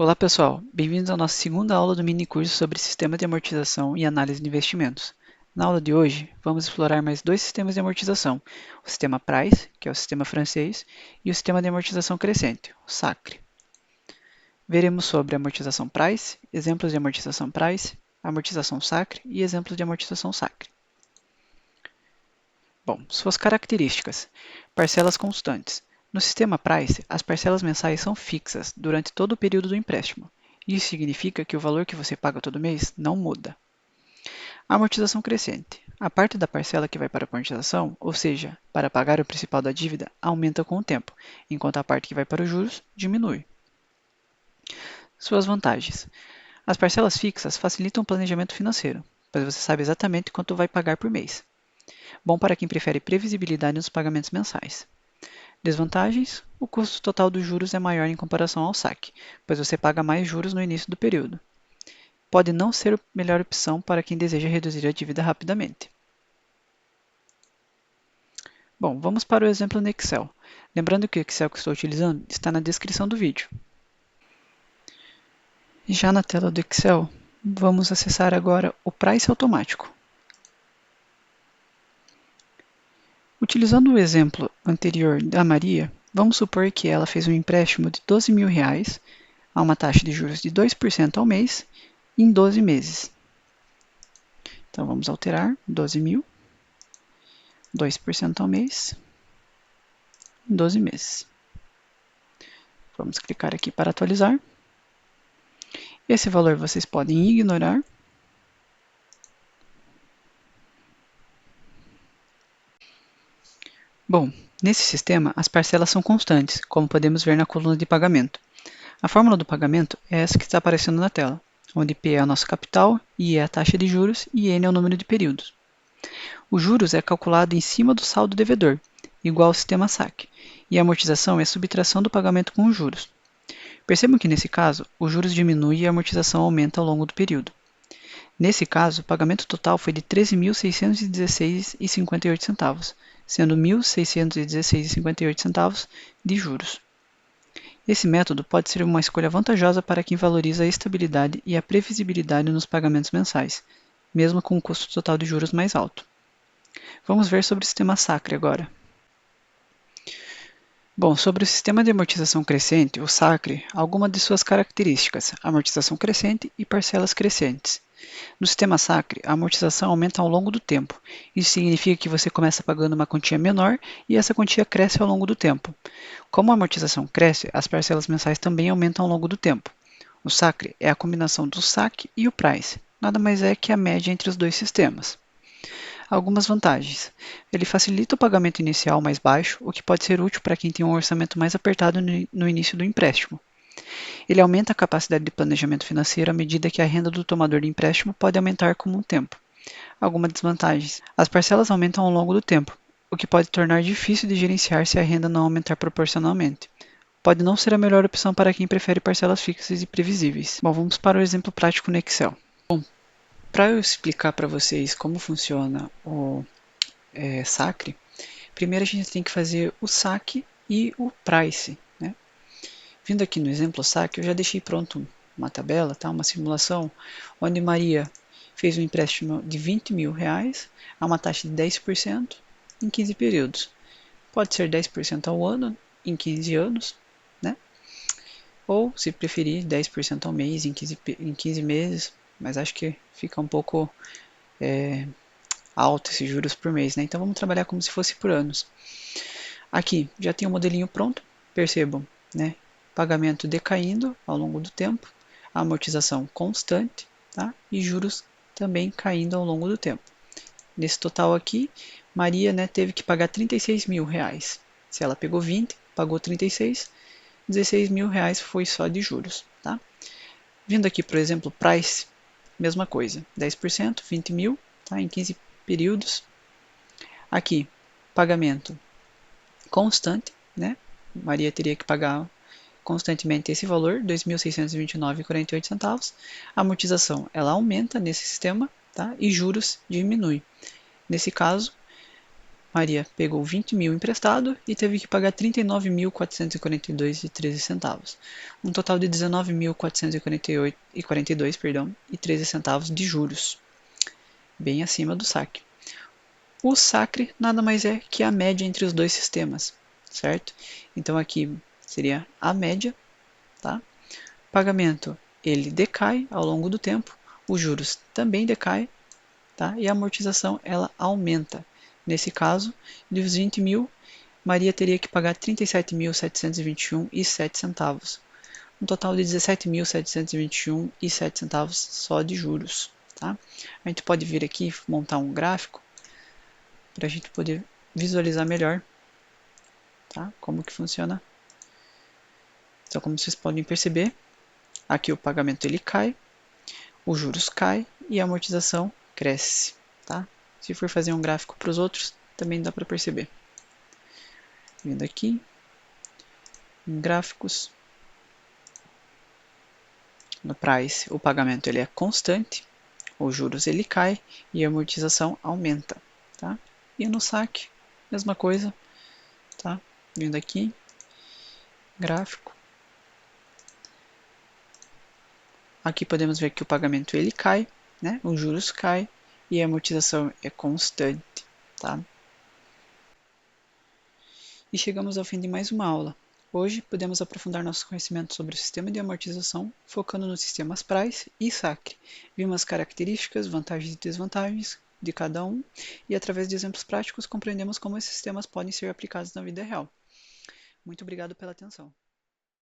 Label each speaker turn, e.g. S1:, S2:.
S1: Olá pessoal, bem-vindos à nossa segunda aula do mini curso sobre sistema de amortização e análise de investimentos. Na aula de hoje, vamos explorar mais dois sistemas de amortização, o sistema Price, que é o sistema francês, e o sistema de amortização crescente, o SACRE. Veremos sobre amortização Price, exemplos de amortização Price, amortização SACRE e exemplos de amortização SACRE. Bom, suas características. Parcelas constantes. No sistema Price, as parcelas mensais são fixas durante todo o período do empréstimo. Isso significa que o valor que você paga todo mês não muda. A amortização crescente. A parte da parcela que vai para a amortização, ou seja, para pagar o principal da dívida, aumenta com o tempo, enquanto a parte que vai para os juros diminui. Suas vantagens. As parcelas fixas facilitam o planejamento financeiro, pois você sabe exatamente quanto vai pagar por mês. Bom para quem prefere previsibilidade nos pagamentos mensais. Desvantagens: o custo total dos juros é maior em comparação ao saque, pois você paga mais juros no início do período. Pode não ser a melhor opção para quem deseja reduzir a dívida rapidamente. Bom, vamos para o exemplo no Excel. Lembrando que o Excel que estou utilizando está na descrição do vídeo. Já na tela do Excel, vamos acessar agora o Price automático. Utilizando o exemplo anterior da Maria, vamos supor que ela fez um empréstimo de R$ 12.000 a uma taxa de juros de 2% ao mês em 12 meses. Então vamos alterar 12.000, 2% ao mês, em 12 meses. Vamos clicar aqui para atualizar. Esse valor vocês podem ignorar. Bom, nesse sistema as parcelas são constantes, como podemos ver na coluna de pagamento. A fórmula do pagamento é essa que está aparecendo na tela, onde P é o nosso capital, I é a taxa de juros e N é o número de períodos. O juros é calculado em cima do saldo devedor, igual ao sistema saque, e a amortização é a subtração do pagamento com os juros. Percebam que nesse caso, os juros diminuem e a amortização aumenta ao longo do período. Nesse caso, o pagamento total foi de R$ 13.616,58, sendo R$ 1.616,58 de juros. Esse método pode ser uma escolha vantajosa para quem valoriza a estabilidade e a previsibilidade nos pagamentos mensais, mesmo com o custo total de juros mais alto. Vamos ver sobre o sistema SACRE agora. Bom, sobre o sistema de amortização crescente, o SACRE, algumas de suas características, amortização crescente e parcelas crescentes. No sistema SACRE, a amortização aumenta ao longo do tempo. Isso significa que você começa pagando uma quantia menor e essa quantia cresce ao longo do tempo. Como a amortização cresce, as parcelas mensais também aumentam ao longo do tempo. O SACRE é a combinação do saque e o price, nada mais é que a média entre os dois sistemas. Algumas vantagens. Ele facilita o pagamento inicial mais baixo, o que pode ser útil para quem tem um orçamento mais apertado no início do empréstimo. Ele aumenta a capacidade de planejamento financeiro à medida que a renda do tomador de empréstimo pode aumentar com o tempo. Algumas desvantagens. As parcelas aumentam ao longo do tempo, o que pode tornar difícil de gerenciar se a renda não aumentar proporcionalmente. Pode não ser a melhor opção para quem prefere parcelas fixas e previsíveis. Bom, vamos para o exemplo prático no Excel. Bom, para eu explicar para vocês como funciona o SACRE, primeiro a gente tem que fazer o saque e o price, né? Vindo aqui no exemplo saque, eu já deixei pronto uma tabela, tá? Uma simulação, onde Maria fez um empréstimo de R$ 20.000 a uma taxa de 10% em 15 períodos. Pode ser 10% ao ano, em 15 anos, né? Ou, se preferir, 10% ao mês em 15 meses, mas acho que fica um pouco alto esses juros por mês, né? Então vamos trabalhar como se fosse por anos. Aqui já tem o modelinho pronto, percebam, né? Pagamento decaindo ao longo do tempo, amortização constante, tá? E juros também caindo ao longo do tempo. Nesse total aqui, Maria, né, teve que pagar R$ 36.000. Se ela pegou 20, pagou 36, R$ 16.000 foi só de juros, tá? Vindo aqui, por exemplo, price, mesma coisa, 10%, 20.000, tá? Em 15 períodos. Aqui, pagamento constante, né? Maria teria que pagar constantemente esse valor, R$ 2.629,48. A amortização ela aumenta nesse sistema, tá? E juros diminui. Nesse caso, Maria pegou 20 mil emprestado e teve que pagar 39.442,13 centavos, um total de 19.442, perdão, e 13 centavos de juros, bem acima do saque. O sacre nada mais é que a média entre os dois sistemas, certo? Então aqui seria a média, tá? Pagamento ele decai ao longo do tempo, os juros também decai, tá? E a amortização ela aumenta. Nesse caso, dos 20 mil, Maria teria que pagar 37.721,07 centavos, um total de 17.721,07 centavos só de juros, tá? A gente pode vir aqui montar um gráfico para a gente poder visualizar melhor, tá? Como que funciona. Então, como vocês podem perceber, aqui o pagamento ele cai, os juros cai e a amortização cresce, tá? Se for fazer um gráfico para os outros, também dá para perceber. Vindo aqui em gráficos, no price o pagamento ele é constante, os juros ele cai e a amortização aumenta, tá? E no saque, mesma coisa, tá? Vindo aqui, gráfico. Aqui podemos ver que o pagamento ele cai, né? Os juros caem e a amortização é constante, tá? E chegamos ao fim de mais uma aula. Hoje podemos aprofundar nosso conhecimento sobre o sistema de amortização, focando nos sistemas Price e Sacre. Vimos as características, vantagens e desvantagens de cada um e através de exemplos práticos compreendemos como esses sistemas podem ser aplicados na vida real. Muito obrigado pela atenção.